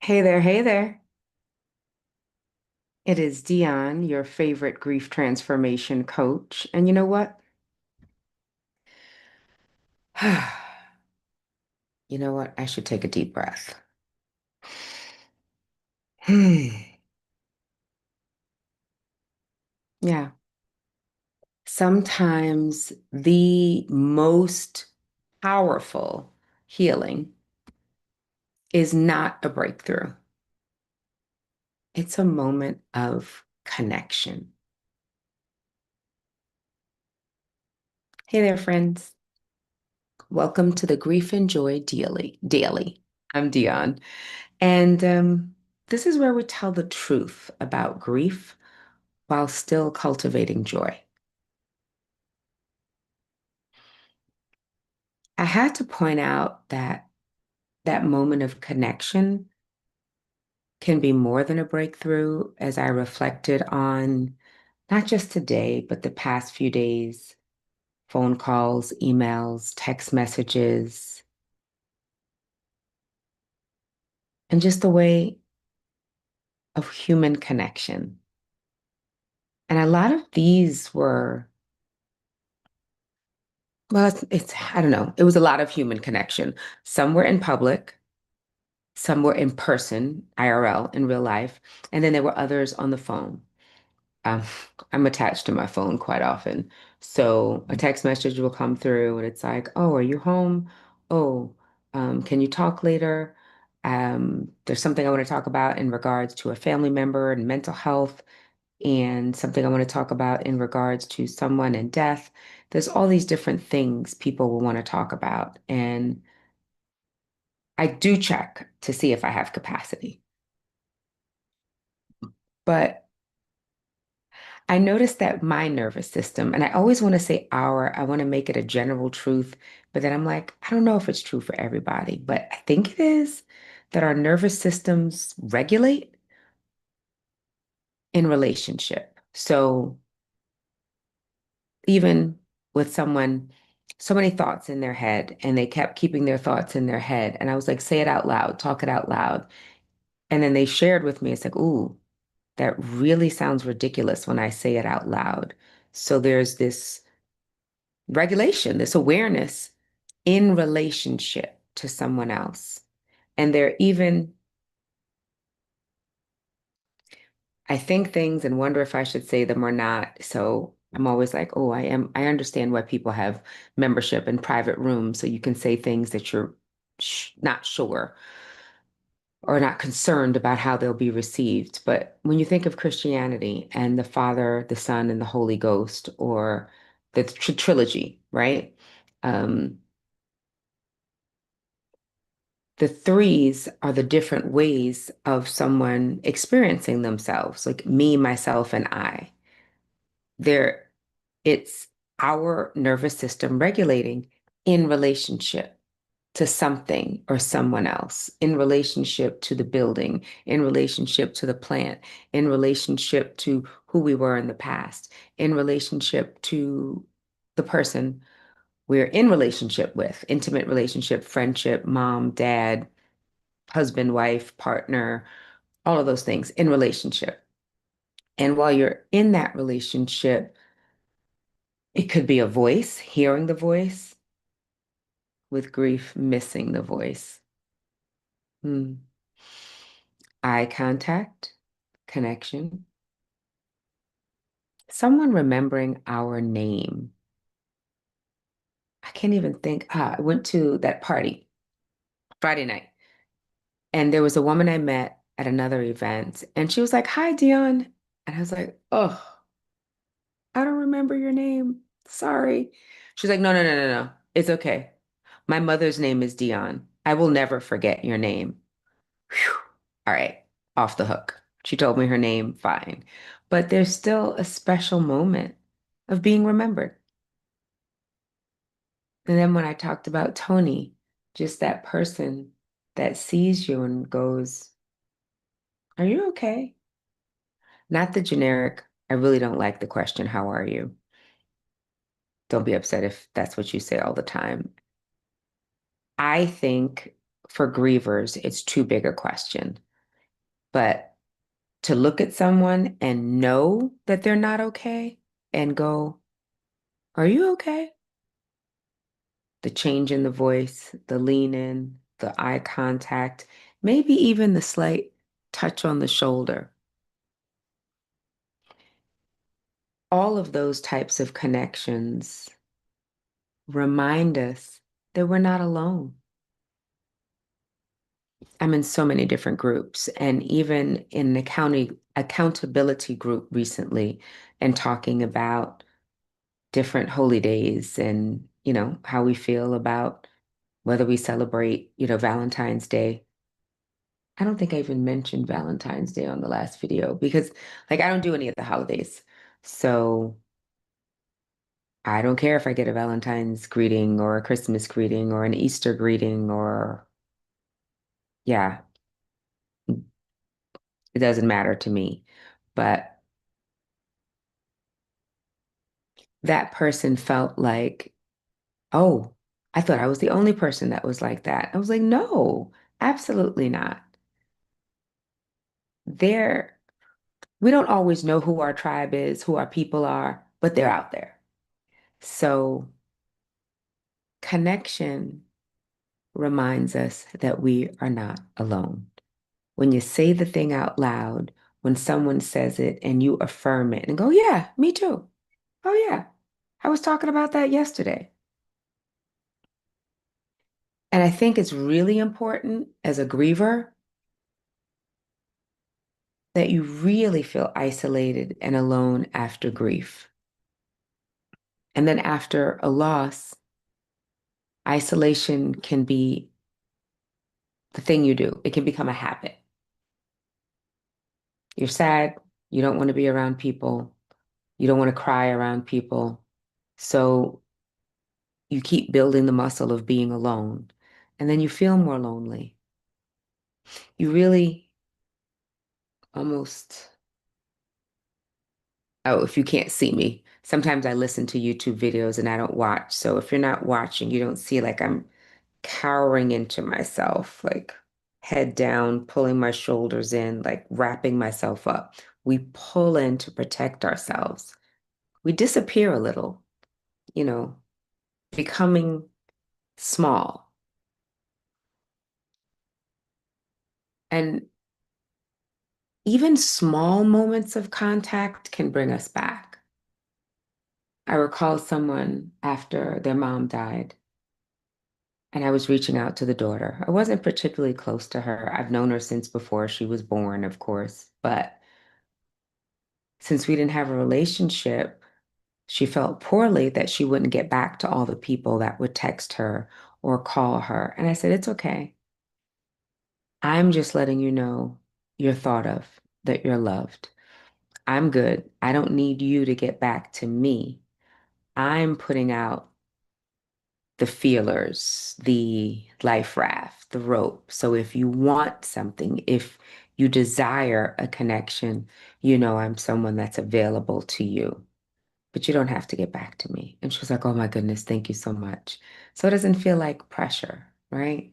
Hey there, hey there. It is Dionne, your favorite grief transformation coach. And you know what? You know what? I should take a deep breath. Yeah. Sometimes the most powerful healing is not a breakthrough. It's a moment of connection. Hey there, friends. Welcome to the Grief and Joy Daily. I'm Dionne. And this is where we tell the truth about grief while still cultivating joy. I had to point out that that moment of connection can be more than a breakthrough as I reflected on not just today, but the past few days, phone calls, emails, text messages, and just the way of human connection. And a lot of these were, well, I don't know, it was a lot of human connection. Some were in public, some were in person, IRL, in real life, and then there were others on the phone. Um, I'm attached to my phone quite often. So a text message will come through and it's like, oh, are you home? Oh, can you talk later? There's something I want to talk about in regards to a family member and mental health, and something I want to talk about in regards to someone and death. There's all these different things people will want to talk about. And I do check to see if I have capacity. But I noticed that my nervous system, and I always want to say I want to make it a general truth, but then I'm like, I don't know if it's true for everybody, but I think it is that our nervous systems regulate in relationship. So even with someone, so many thoughts in their head, and they kept keeping their thoughts in their head. And I was like, say it out loud, talk it out loud. And then they shared with me, it's like, ooh, that really sounds ridiculous when I say it out loud. So there's this regulation, this awareness in relationship to someone else. And they're even, I think things and wonder if I should say them or not. So I'm always like, oh, I understand why people have membership in private rooms so you can say things that you're not sure or not concerned about how they'll be received. But when you think of Christianity and the Father, the Son, and the Holy Ghost, or the trilogy, right? Um, the threes are the different ways of someone experiencing themselves, like me, myself, and I. There, it's our nervous system regulating in relationship to something or someone else, in relationship to the building, in relationship to the plant, in relationship to who we were in the past, in relationship to the person we're in relationship with, intimate relationship, friendship, mom, dad, husband, wife, partner, all of those things in relationship. And while you're in that relationship, it could be a voice, hearing the voice, with grief, missing the voice. Hmm. Eye contact, connection, someone remembering our name. I can't even think. I went to that party Friday night, and there was a woman I met at another event, and she was like, "Hi, Dion." And I was like, "Oh, I don't remember your name. Sorry." She's like, "No, no, no, no, no. It's okay. My mother's name is Dion. I will never forget your name." Whew. All right, off the hook. She told me her name, fine. But there's still a special moment of being remembered. And then when I talked about Tony, just that person that sees you and goes, "Are you okay?" Not the generic, "I really don't like the question, how are you?" Don't be upset if that's what you say all the time. I think for grievers, it's too big a question. But to look at someone and know that they're not okay and go, are you okay? The change in the voice, the lean in, the eye contact, maybe even the slight touch on the shoulder. All of those types of connections remind us that we're not alone. I'm in so many different groups, and even in an accountability group recently, and talking about different holy days and, how we feel about whether we celebrate, Valentine's Day. I don't think I even mentioned Valentine's Day on the last video because, like, I don't do any of the holidays. So I don't care if I get a Valentine's greeting or a Christmas greeting or an Easter greeting or, yeah, it doesn't matter to me. But that person felt like, oh, I thought I was the only person that was like that. I was like, no, absolutely not. There, we don't always know who our tribe is, who our people are, but they're out there. So connection reminds us that we are not alone. When you say the thing out loud, when someone says it and you affirm it and go, yeah, me too. Oh, yeah, I was talking about that yesterday. And I think it's really important as a griever that you really feel isolated and alone after grief. And then after a loss, isolation can be the thing you do. It can become a habit. You're sad, you don't want to be around people, you don't want to cry around people. So you keep building the muscle of being alone, and then you feel more lonely. You really almost, oh, if you can't see me, sometimes I listen to YouTube videos and I don't watch. So if you're not watching, you don't see like I'm cowering into myself, like head down, pulling my shoulders in, like wrapping myself up. We pull in to protect ourselves. We disappear a little, you know, becoming small. And even small moments of contact can bring us back. I recall someone after their mom died, and I was reaching out to the daughter. I wasn't particularly close to her. I've known her since before she was born, of course, but since we didn't have a relationship, she felt poorly that she wouldn't get back to all the people that would text her or call her. And I said, it's okay. I'm just letting you know you're thought of, that you're loved. I'm good. I don't need you to get back to me. I'm putting out the feelers, the life raft, the rope. So if you want something, if you desire a connection, I'm someone that's available to you, but you don't have to get back to me. And she was like, oh my goodness, thank you so much. So it doesn't feel like pressure, right?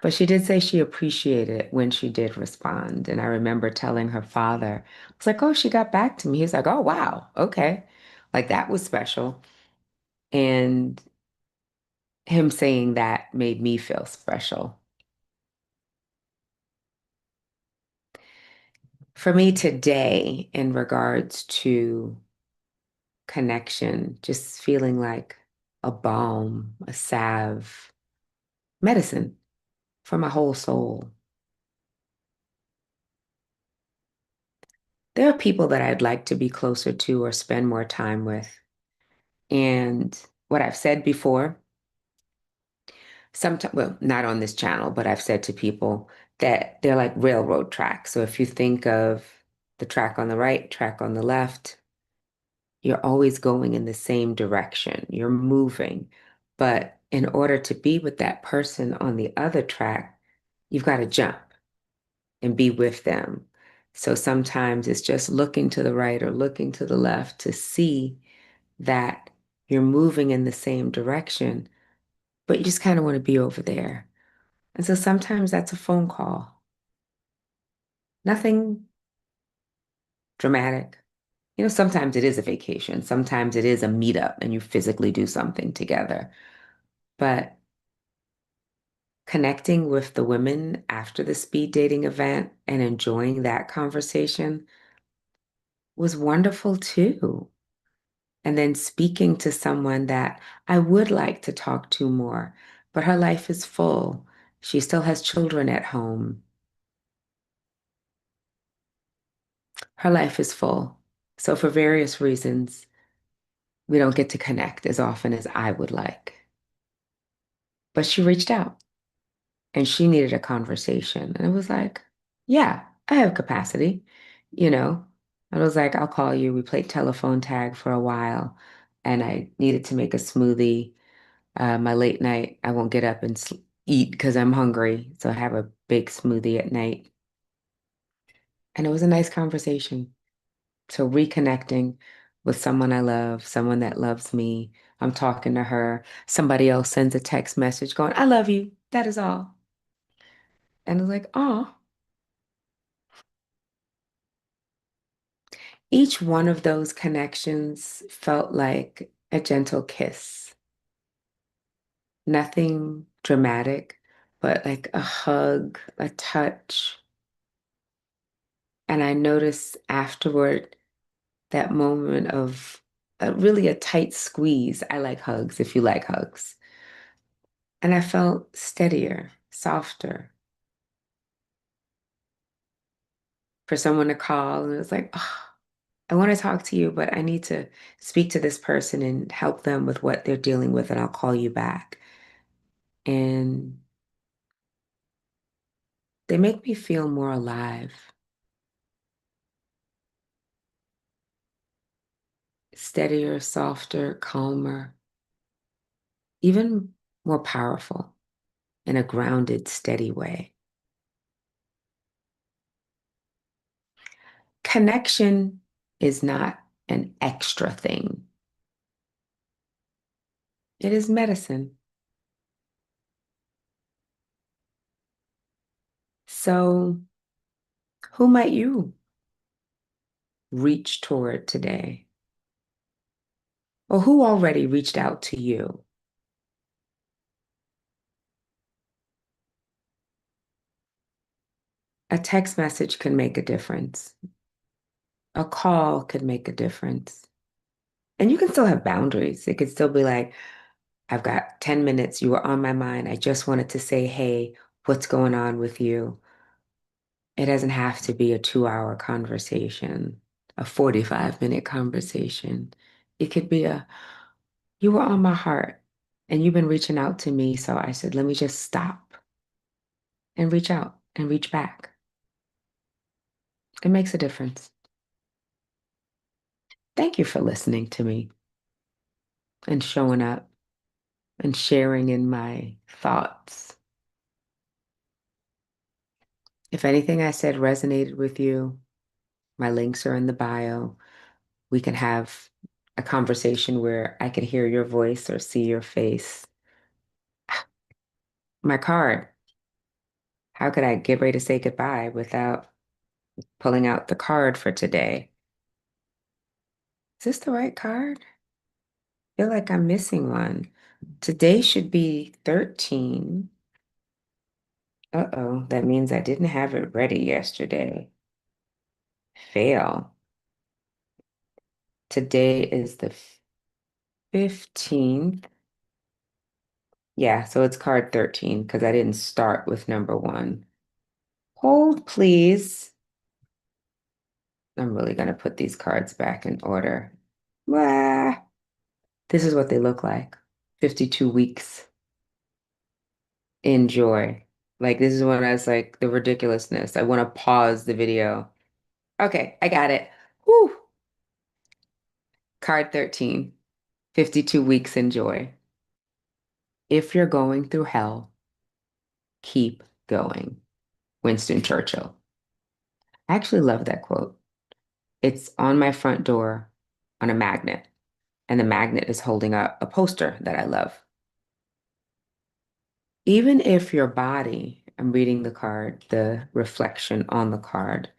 But she did say she appreciated it when she did respond. And I remember telling her father, I was like, oh, she got back to me. He's like, oh, wow, okay. Like that was special. And him saying that made me feel special. For me today, in regards to connection, just feeling like a balm, a salve, medicine for my whole soul. There are people that I'd like to be closer to or spend more time with. And what I've said before, sometimes, well, not on this channel, but I've said to people that they're like railroad tracks. So if you think of the track on the right, track on the left, you're always going in the same direction. You're moving. But in order to be with that person on the other track, you've got to jump and be with them. So sometimes it's just looking to the right or looking to the left to see that you're moving in the same direction, but you just kind of want to be over there. And so sometimes that's a phone call. Nothing dramatic. Sometimes it is a vacation, sometimes it is a meetup and you physically do something together. But connecting with the women after the speed dating event and enjoying that conversation was wonderful too. And then speaking to someone that I would like to talk to more, but her life is full. She still has children at home. Her life is full. So, for various reasons, we don't get to connect as often as I would like. But she reached out and she needed a conversation. And it was like, yeah, I have capacity, you know. I was like, I'll call you. We played telephone tag for a while, and I needed to make a smoothie. My late night, I won't get up and eat because I'm hungry. So I have a big smoothie at night. And it was a nice conversation. So reconnecting with someone I love, someone that loves me. I'm talking to her. Somebody else sends a text message going, I love you. That is all. And I was like, oh, each one of those connections felt like a gentle kiss. Nothing dramatic, but like a hug, a touch. And I noticed afterward that moment of really a tight squeeze. I like hugs if you like hugs. And I felt steadier, softer. For someone to call and it was like, oh, I want to talk to you, but I need to speak to this person and help them with what they're dealing with, and I'll call you back. And they make me feel more alive, steadier, softer, calmer, even more powerful in a grounded, steady way. Connection is not an extra thing, it is medicine. So, who might you reach toward today? Or who already reached out to you? A text message can make a difference. A call could make a difference. And you can still have boundaries. It could still be like, I've got 10 minutes. You were on my mind. I just wanted to say, hey, what's going on with you? It doesn't have to be a 2 hour conversation, a 45-minute conversation. It could be you were on my heart and you've been reaching out to me. So I said, let me just stop and reach out and reach back. It makes a difference. Thank you for listening to me and showing up and sharing in my thoughts. If anything I said resonated with you, my links are in the bio. We can have a conversation where I can hear your voice or see your face. My card. How could I get ready to say goodbye without pulling out the card for today? Is this the right card? I feel like I'm missing one. Today should be 13. Uh-oh, that means I didn't have it ready yesterday. Fail. Today is the 15th. Yeah, so it's card 13 because I didn't start with number one. Hold, please. I'm really going to put these cards back in order. Wah. This is what they look like. 52 weeks. Enjoy. Like, this is when I was like, the ridiculousness. I want to pause the video. Okay, I got it. Whew. Card 13. 52 weeks in joy. If you're going through hell, keep going. Winston Churchill. I actually love that quote. It's on my front door on a magnet, and the magnet is holding up a poster that I love. Even if your body, I'm reading the card, the reflection on the card.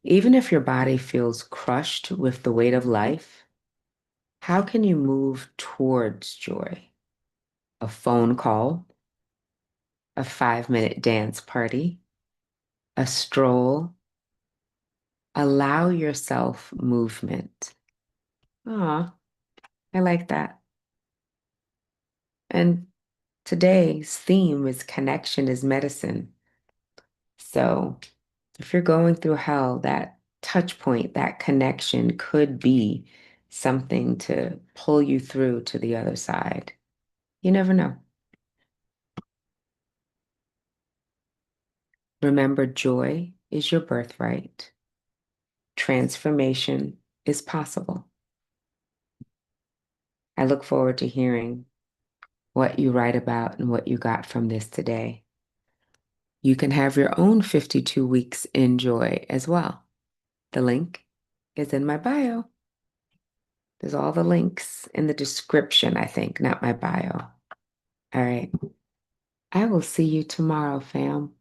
Even if your body feels crushed with the weight of life, how can you move towards joy? A phone call, a 5-minute dance party, a stroll. Allow yourself movement. Ah, I like that. And today's theme is connection is medicine. So if you're going through hell, that touch point, that connection could be something to pull you through to the other side. You never know. Remember, joy is your birthright. Transformation is possible. I look forward to hearing what you write about and what you got from this today. You can have your own 52 weeks in joy as well. The link is in my bio. There's all the links in the description, I think, not my bio. All right. I will see you tomorrow, fam.